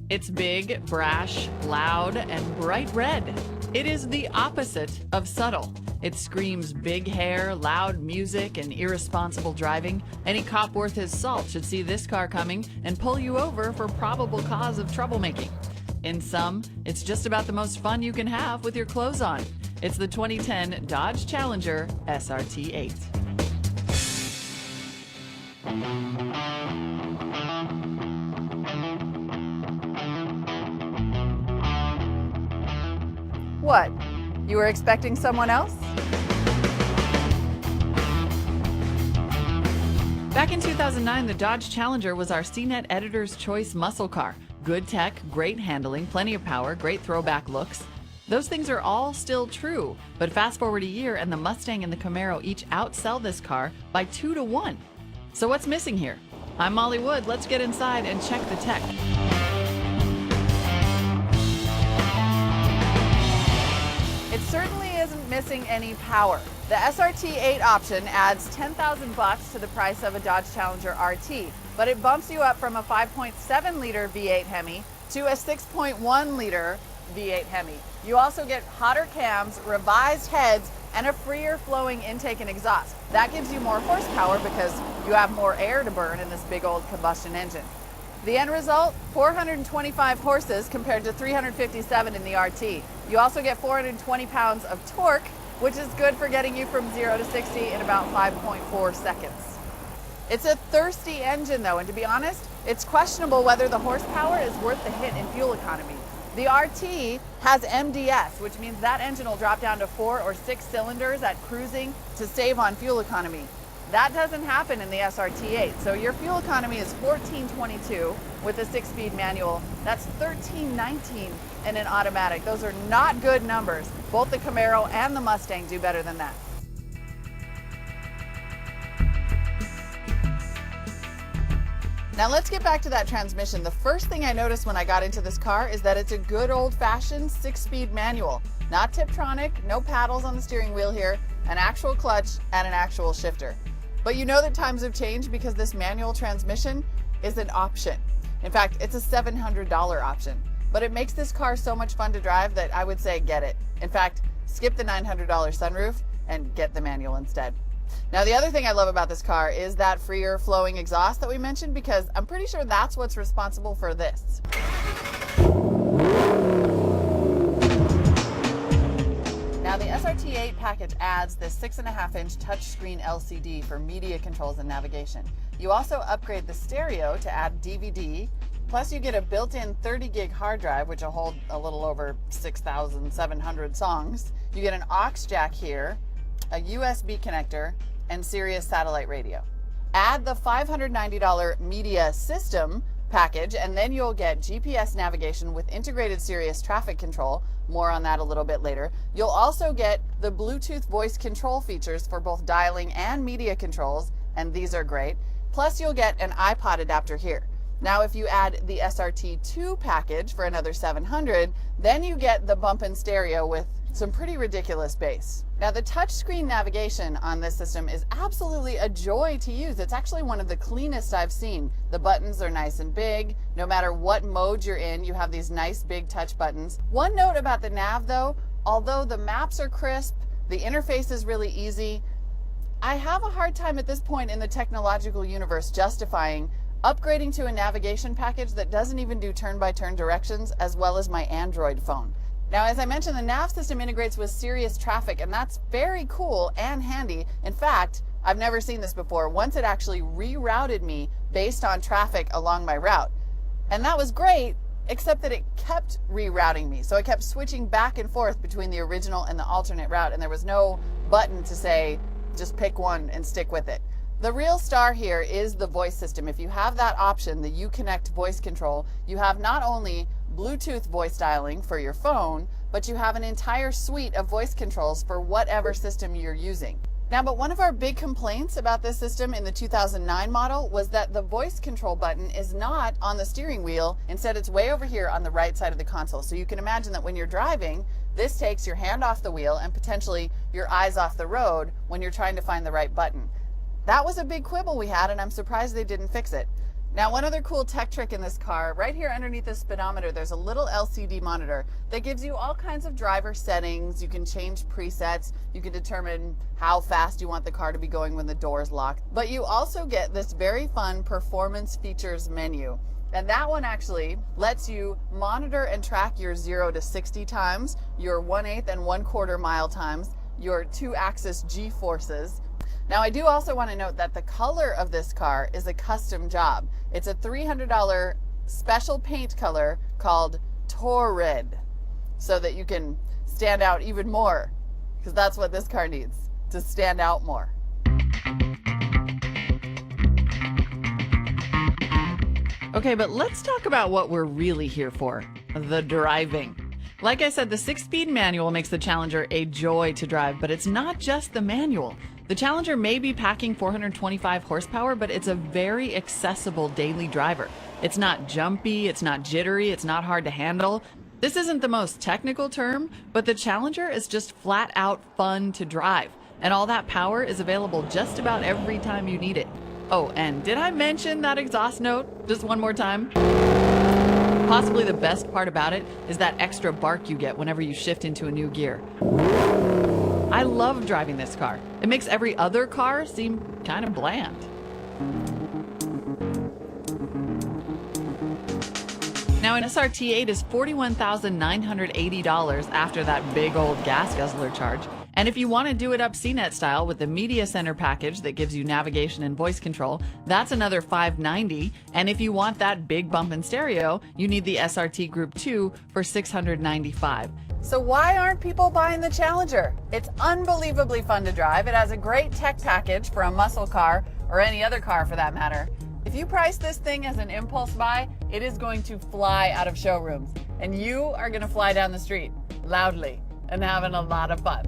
It's big, brash, loud, and bright red. It is the opposite of subtle. It screams big hair, loud music, and irresponsible driving. Any cop worth his salt should see this car coming and pull you over for probable cause of troublemaking. In sum, it's just about the most fun you can have with your clothes on. It's the 2010 Dodge Challenger SRT8. What? You were expecting someone else? Back in 2009, the Dodge Challenger was our CNET Editor's Choice muscle car. Good tech, great handling, plenty of power, great throwback looks. Those things are all still true, but fast forward a year and the Mustang and the Camaro each outsell this car by 2-to-1. So what's missing here? I'm Molly Wood. Let's get inside and check the tech. It certainly isn't missing any power. The SRT8 option adds $10,000 to the price of a Dodge Challenger RT, but it bumps you up from a 5.7-liter V8 Hemi to a 6.1-liter V8 Hemi. You also get hotter cams, revised heads, and a freer flowing intake and exhaust. That gives you more horsepower because you have more air to burn in this big old combustion engine. The end result, 425 horses compared to 357 in the RT. You also get 420 pounds of torque, which is good for getting you from 0 to 60 in about 5.4 seconds. It's a thirsty engine though, and to be honest, it's questionable whether the horsepower is worth the hit in fuel economy. The RT has MDS, which means that engine will drop down to 4 or 6 cylinders at cruising to save on fuel economy. That doesn't happen in the SRT8, so your fuel economy is 1422 with a 6-speed manual. That's 1319 in an automatic. Those are not good numbers. Both the Camaro and the Mustang do better than that. Now let's get back to that transmission. The first thing I noticed when I got into this car is that it's a good old-fashioned 6-speed manual. Not Tiptronic, no paddles on the steering wheel here, an actual clutch and an actual shifter. But you know that times have changed because this manual transmission is an option. In fact, it's a $700 option. But it makes this car so much fun to drive that I would say get it. In fact, skip the $900 sunroof and get the manual instead. Now, the other thing I love about this car is that freer flowing exhaust that we mentioned, because I'm pretty sure that's what's responsible for this. Now, the SRT8 package adds this 6.5-inch touchscreen LCD for media controls and navigation. You also upgrade the stereo to add DVD, plus you get a built-in 30-gig hard drive, which will hold a little over 6,700 songs. You get an aux jack here, a USB connector, and Sirius satellite radio. Add the $590 media system package, and then you'll get GPS navigation with integrated Sirius traffic control. More on that a little bit later. You'll also get the Bluetooth voice control features for both dialing and media controls, and these are great. Plus you'll get an iPod adapter here. Now if you add the SRT2 package for another $700, then you get the bump-in stereo with some pretty ridiculous bass. Now the touchscreen navigation on this system is absolutely a joy to use. It's actually one of the cleanest I've seen. The buttons are nice and big. No matter what mode you're in, you have these nice big touch buttons. One note about the nav though, although the maps are crisp, the interface is really easy, I have a hard time at this point in the technological universe justifying upgrading to a navigation package that doesn't even do turn-by-turn directions, as well as my Android phone. Now, as I mentioned, the nav system integrates with Sirius traffic, and that's very cool and handy. In fact, I've never seen this before. Once it actually rerouted me based on traffic along my route. And that was great, except that it kept rerouting me. So it kept switching back and forth between the original and the alternate route, and there was no button to say, just pick one and stick with it. The real star here is the voice system. If you have that option, the Uconnect voice control, you have not only Bluetooth voice dialing for your phone, but you have an entire suite of voice controls for whatever system you're using. Now, but one of our big complaints about this system in the 2009 model was that the voice control button is not on the steering wheel. Instead, it's way over here on the right side of the console. So you can imagine that when you're driving, this takes your hand off the wheel and potentially your eyes off the road when you're trying to find the right button. That was a big quibble we had, and I'm surprised they didn't fix it. Now, one other cool tech trick in this car, right here underneath the speedometer, there's a little LCD monitor that gives you all kinds of driver settings. You can change presets. You can determine how fast you want the car to be going when the door's locked. But you also get this very fun performance features menu. And that one actually lets you monitor and track your 0 to 60 times, your 1/8 and 1/4 mile times, your 2-axis G-forces. Now, I do also want to note that the color of this car is a custom job. It's a $300 special paint color called Torrid, so that you can stand out even more, because that's what this car needs, to stand out more. Okay, but let's talk about what we're really here for, the driving. Like I said, the 6-speed manual makes the Challenger a joy to drive, but it's not just the manual. The Challenger may be packing 425 horsepower, but it's a very accessible daily driver. It's not jumpy, it's not jittery, it's not hard to handle. This isn't the most technical term, but the Challenger is just flat out fun to drive. And all that power is available just about every time you need it. Oh, and did I mention that exhaust note just one more time? Possibly the best part about it is that extra bark you get whenever you shift into a new gear. I love driving this car. It makes every other car seem kind of bland. Now, an SRT8 is $41,980 after that big old gas guzzler charge. And if you want to do it up CNET style with the Media Center package that gives you navigation and voice control, that's another $590. And if you want that big bump in stereo, you need the SRT Group 2 for $695. So why aren't people buying the Challenger? It's unbelievably fun to drive. It has a great tech package for a muscle car, or any other car for that matter. If you price this thing as an impulse buy, it is going to fly out of showrooms. And you are going to fly down the street loudly and having a lot of fun.